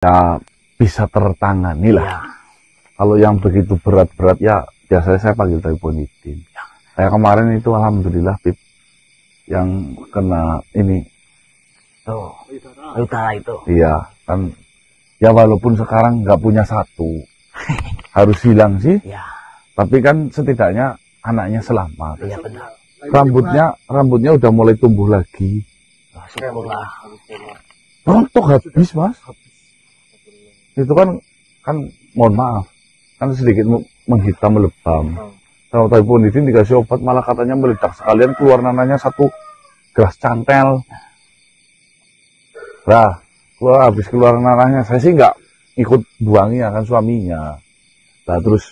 ya bisa tertangani lah. Ya. Kalau yang begitu berat-berat ya biasanya saya panggil teleponitin. Ya. Saya kemarin itu alhamdulillah Bib, yang kena ini. Tuh, utara itu. Iya kan, ya walaupun sekarang nggak punya satu, harus hilang sih. Ya. Tapi kan setidaknya anaknya selamat. Iya benar. Rambutnya udah mulai tumbuh lagi. Nah, syukurlah. Rontok habis mas. Itu kan mohon maaf, kan sedikit menghitam melebam. Kalau teleponitin dikasih obat malah katanya meledak, sekalian keluar nananya satu gelas cantel. Nah, habis keluar nanahnya, saya sih nggak ikut buangnya kan suaminya. Nah terus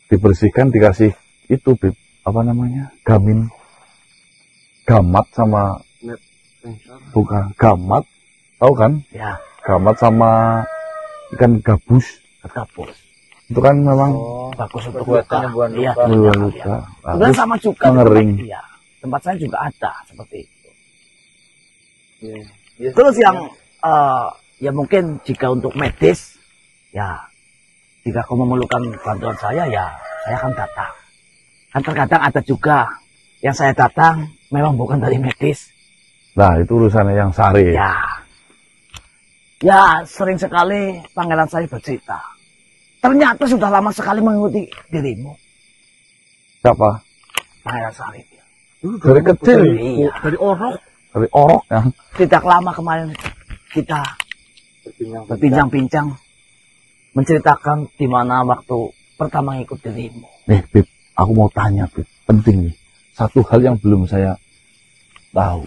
dibersihkan, dikasih itu Bib, apa namanya, gamat sama bukan gamat, tahu kan? Ya. Gamat sama ikan gabus. Gabus. Itu kan memang bagus untuk luka. Iya, luka. Nah, sama juga mengering. Ya, tempat saya juga ada seperti itu. Terus yang ya mungkin jika untuk medis, ya jika kau memerlukan bantuan saya, ya saya akan datang. Kan terkadang ada juga yang saya datang memang bukan dari medis. Nah itu urusannya yang sari. Ya sering sekali pangeran saya bercerita. Ternyata sudah lama sekali mengikuti dirimu. Siapa? Pangeran Sari. Dari kecil. Iya. Dari orok ya. Tidak lama kemarin kita berbincang-bincang menceritakan di mana waktu pertama ikut dirimu. Bib, aku mau tanya Bib, penting nih. Satu hal yang belum saya tahu.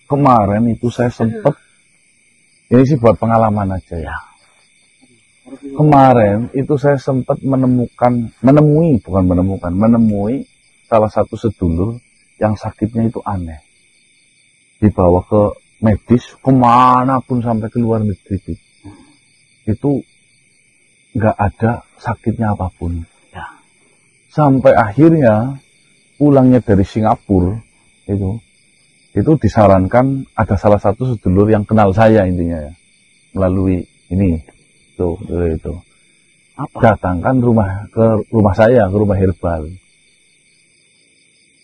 Kemarin itu saya sempat, ini sih buat pengalaman aja ya. Kemarin itu saya sempat menemui salah satu sedulur yang sakitnya itu aneh. Dibawa ke medis, kemanapun sampai ke luar negeri. Itu nggak ada sakitnya apapun. Ya. Sampai akhirnya pulangnya dari Singapura itu disarankan ada salah satu sedulur yang kenal saya intinya ya, melalui ini itu datangkan ke rumah saya, ke rumah herbal,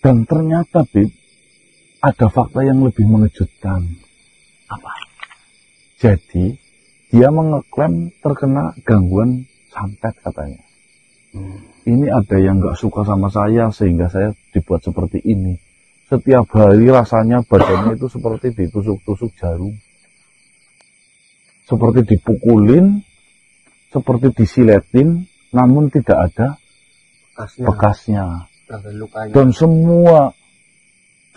dan ternyata Bib, ada fakta yang lebih mengejutkan. Apa? Jadi dia mengeklaim terkena gangguan santet katanya. Ini ada yang nggak suka sama saya sehingga saya dibuat seperti ini. Setiap hari rasanya badannya itu seperti ditusuk-tusuk jarum, seperti dipukulin, seperti disiletin, namun tidak ada bekasnya. Dan semua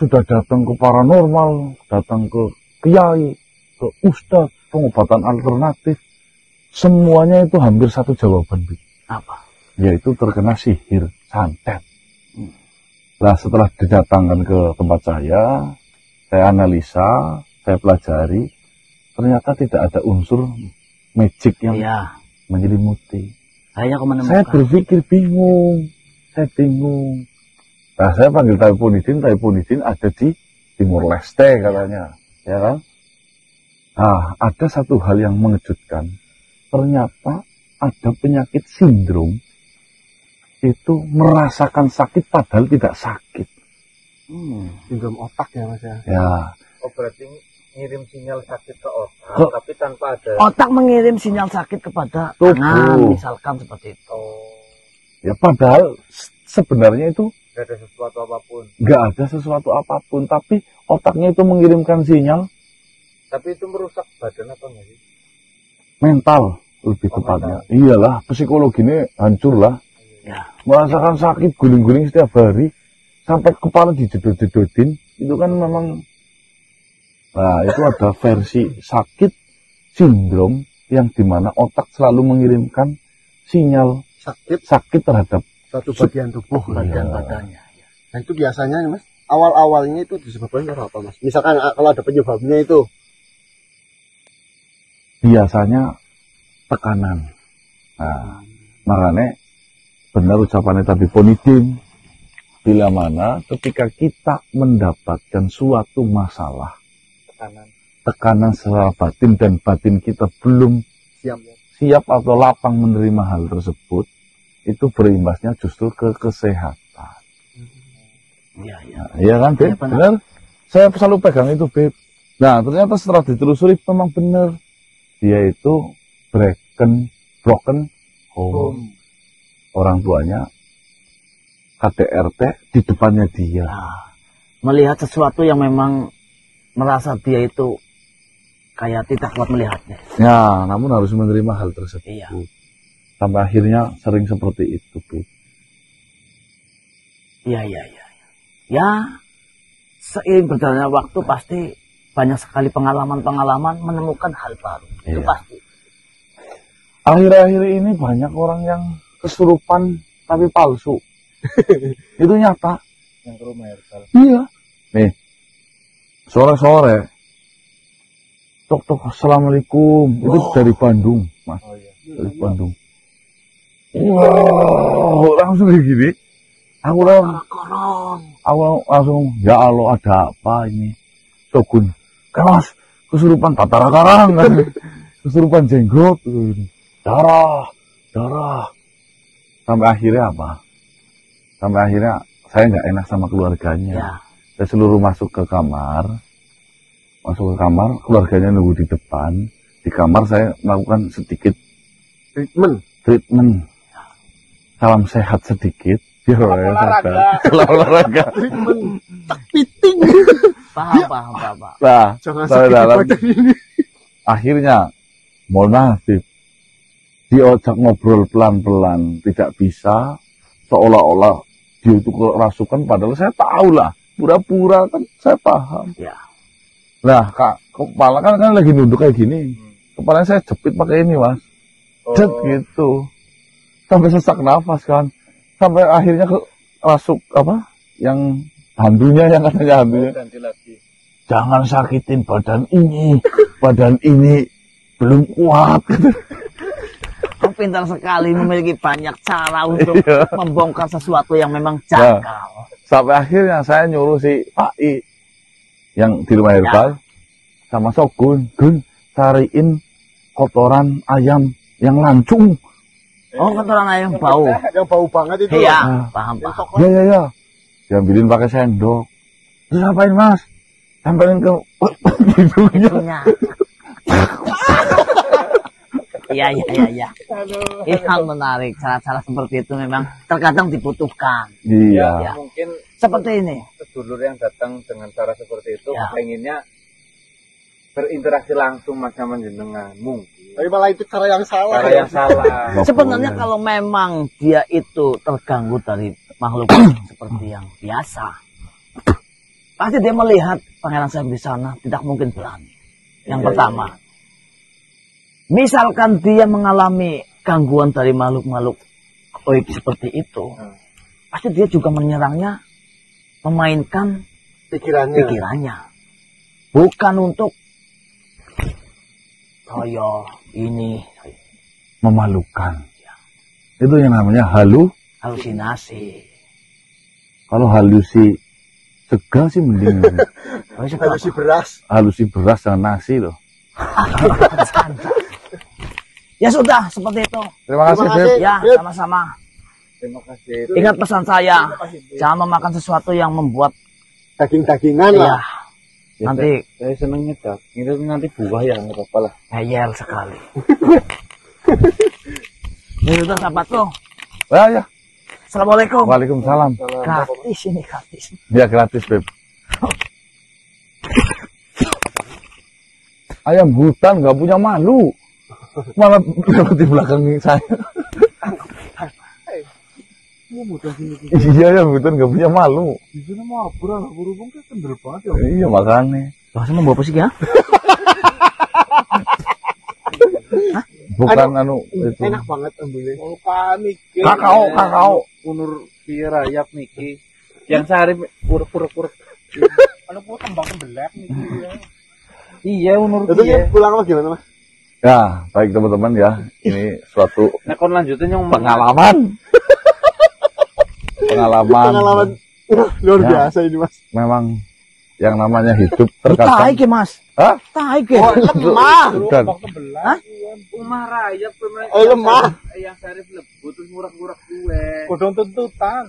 sudah datang ke paranormal, datang ke kiai, ke ustadz, pengobatan alternatif, semuanya itu hampir satu jawaban. Apa? Yaitu terkena sihir santet. Nah setelah didatangkan ke tempat saya analisa, saya pelajari, ternyata tidak ada unsur magic yang menyelimuti. Saya berpikir bingung. Nah saya panggil Taipunidin ada di Timur Leste katanya, ya kan? Nah ada satu hal yang mengejutkan, ternyata ada penyakit sindrom itu merasakan sakit padahal tidak sakit. Sindrom otak ya mas ya? Ya. Oh berarti ngirim sinyal sakit ke otak, tapi tanpa ada. Otak mengirim sinyal sakit kepada tangan, misalkan seperti itu. Ya padahal sebenarnya itu nggak ada sesuatu apapun. Nggak ada sesuatu apapun, tapi otaknya itu mengirimkan sinyal. Tapi itu merusak badan apa nggak sih? Mental lebih tepatnya. Iyalah, psikologinya hancur lah. Ya. Merasakan sakit guling-guling setiap hari sampai kepala dijedot-jedotin, itu kan memang. Nah itu ada versi sakit sindrom yang dimana otak selalu mengirimkan sinyal sakit terhadap satu bagian tubuh badannya. Nah itu biasanya mas, awal-awalnya itu disebabkan karena apa mas? Misalkan kalau ada penyebabnya itu biasanya tekanan. Nah makanya benar ucapannya Taipunidin, bila mana ketika kita mendapatkan suatu masalah, tekanan secara batin dan batin kita belum siap atau lapang menerima hal tersebut, itu berimbasnya justru ke kesehatan. Iya, iya. Nah, iya kan, Beb? Iya, benar. Benar? Saya selalu pegang itu, Beb. Nah, ternyata setelah ditelusuri memang benar. Dia itu broken home. Orang tuanya KDRT di depannya dia. Nah, melihat sesuatu yang memang merasa dia itu kayak tidak kuat melihatnya. Ya, namun harus menerima hal tersebut. Iya. Sampai akhirnya sering seperti itu, Beb. Iya, iya, iya. Ya, seiring berjalannya waktu pasti banyak sekali pengalaman-pengalaman menemukan hal baru. Itu Iya. pasti. Akhir-akhir ini banyak orang yang kesurupan tapi palsu. Itu nyata. Yang ke rumah herbal. Iya. Nih, sore-sore. Tok, assalamualaikum. Itu dari Bandung, Mas. Oh iya. Dari Bandung. Wow, langsung kayak gini. Aku langsung, ya Allah, ada apa ini? Sogun, kan Mas, kesurupan tatara karang kan? Kesurupan jenggot, darah. Sampai akhirnya apa? Sampai akhirnya saya nggak enak sama keluarganya. Ya. Saya seluruh masuk ke kamar, keluarganya nunggu di depan. Di kamar saya melakukan sedikit treatment. Salam sehat sedikit. Biar saya sadar. Salam olahraga. Piting. Paham. Nah, Jangan saya sakit dalam badan ini. akhirnya mohon maaf, diajak ngobrol pelan-pelan, tidak bisa seolah-olah dia itu kerasukan, padahal saya tahu lah, pura-pura kan saya paham. Ya. Nah, kepala kan lagi nunduk kayak gini, kepalanya saya jepit pakai ini, Mas. Cet gitu, sampai sesak nafas kan, sampai akhirnya rasuk apa, yang hantunya, yang katanya hantunya. Ganti lagi. Jangan sakitin badan ini belum kuat. Kau pintar sekali, memiliki banyak cara untuk Iya. membongkar sesuatu yang memang janggal. Sampai akhirnya saya nyuruh si Pak I yang di rumah herbal sama Sogun, Gun, cariin kotoran ayam yang lancung. Oh, kotoran ayam bau. Yang bau banget itu. Iya, Nah. paham. Ya. Diambilin pakai sendok. Terus apain, Mas? Tempelin ke hidungnya. Punya. Iya. Ini hal menarik. Cara-cara seperti itu memang terkadang dibutuhkan. Iya. Ya. Mungkin Seperti ini. sedulur yang datang dengan cara seperti itu Ya. pengennya berinteraksi langsung mas sama jenengan, mungkin Tapi malah itu cara yang salah. cara yang salah. Sebenarnya kalau memang dia itu terganggu dari makhluk seperti yang biasa, pasti dia melihat Pangeran Syekh di sana tidak mungkin berani. Yang pertama, misalkan dia mengalami gangguan dari makhluk-makhluk goib seperti itu, pasti dia juga menyerangnya, memainkan pikirannya, bukan untuk ini Memalukan. Itu yang namanya halusinasi. Kalau halusi segar sih mending. Halusi beras. Halusi beras dan nasi loh. Ya sudah, seperti itu. Terima kasih, Terima Beb. kasih. Ya, Yuk. sama-sama. Terima kasih. Ingat pesan saya, jangan memakan sesuatu yang membuat Daging-dagingan ya, lah. nanti Saya senengnya daging itu nanti buah ya nggak apa-apa lah. ngeyel sekali. Ya sudah, sahabatku. Ya. Assalamualaikum. Waalaikumsalam. Gratis ini, gratis. Ya gratis, Beb. Ayam hutan nggak punya malu. Malah lewat di belakang saya. Iya, ayam hutan nggak punya malu. Di sini mau abur kan kendel banget ya. Iya, makanya. Lah, saya mau bawa apa sih ya? Bukan anu itu. Enak banget embunyi. Oh panik. Kakao. Unur pirayap niki. Yang sehari pura-pura. Kalau mau tembak belak nih. Iya unur Itu iya. pulang apa gimana, Mas? Ya, baik teman-teman ya. Ini suatu Nah kon lanjutin yang pengalaman. Pengalaman luar Ya. biasa ini, Mas. Memang yang namanya hidup Buka terkadang iki, Mas. Hah? Tai ke. Oh, lemah. Bukan. Hah? Umah raya pemain. Lemah. Yang sarif lebu terus ngurak-ngurak gue. Kodong tuntutan.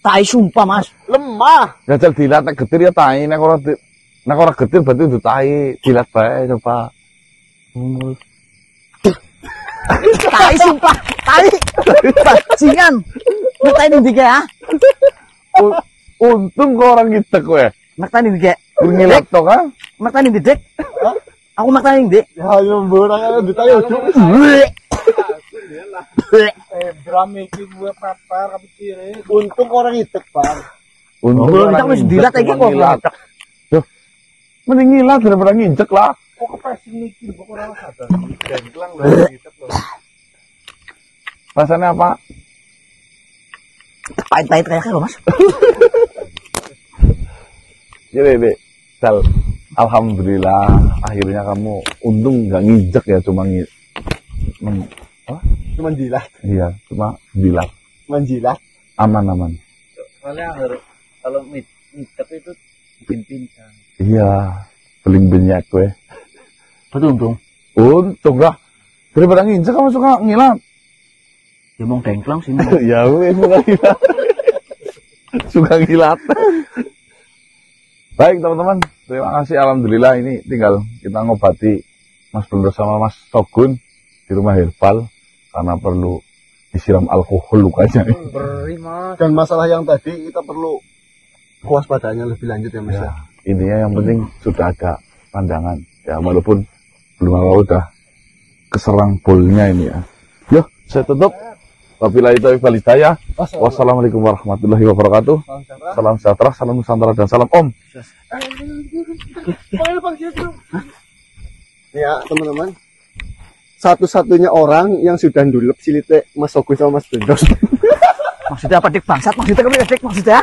Tai sumpah, Mas. Lemah. Jajal dilat nek getir ya tai, nek ora getir berarti udah tai, dilat bae coba. Tai sumpah, tai. Bajingan. Nektai ndi ke ya? Untung kok orang kita kowe. Nektai ndi ke? Ngilat to kan? Nektai ndi, Dik? Aku nektai ndi? Ya yo mborang ditayo cuk. Drama iki gue papar kabeh ciri. Untung orang itek, Bang. Untung Belum orang kita wis nginjek, dilat iki cuma kok. ngilat. Duh. Mending ngilat daripada nginjek lah. Kok kepresin iki kok ora sadar. Dengklang lho gitu lho. Rasanya apa? Pahit-pahit kayak lo, Mas. Jadi, Dek. Sal, alhamdulillah akhirnya kamu untung nggak nginjek ya, cuma Cuman jilat. iya, cuma bilat. Menjilat. Aman-aman. Soalnya kalau micet itu bikin pincang. Iya, paling banyak gue. Betul untung. Untung lah. Daripada nginjek kamu suka ngilat. Dia mau dengklang sini. Ya wes suka ngilat. Suka ngilat. Baik teman-teman, terima kasih. Alhamdulillah ini tinggal kita ngobati Mas Bro sama Mas Sogun di rumah herbal karena perlu disiram alkohol lukanya. Beri mas. Dan masalah yang tadi kita perlu kewaspadanya lebih lanjut ya, Mas. Ya, intinya yang penting sudah ada pandangan. Ya walaupun belum apa udah keserang bolnya ini ya. Yo, saya tutup. Wabillahi taufiq wal hidayah. Wassalamualaikum warahmatullahi wabarakatuh. Salam sejahtera, salam Nusantara dan salam Om. Ya, teman-teman. Satu-satunya orang yang sudah ndulep silite Mas Sogun sama Mas Bendos. Maksudnya apa, Dik? Bangsat maksudnya, Dik? Maksudnya?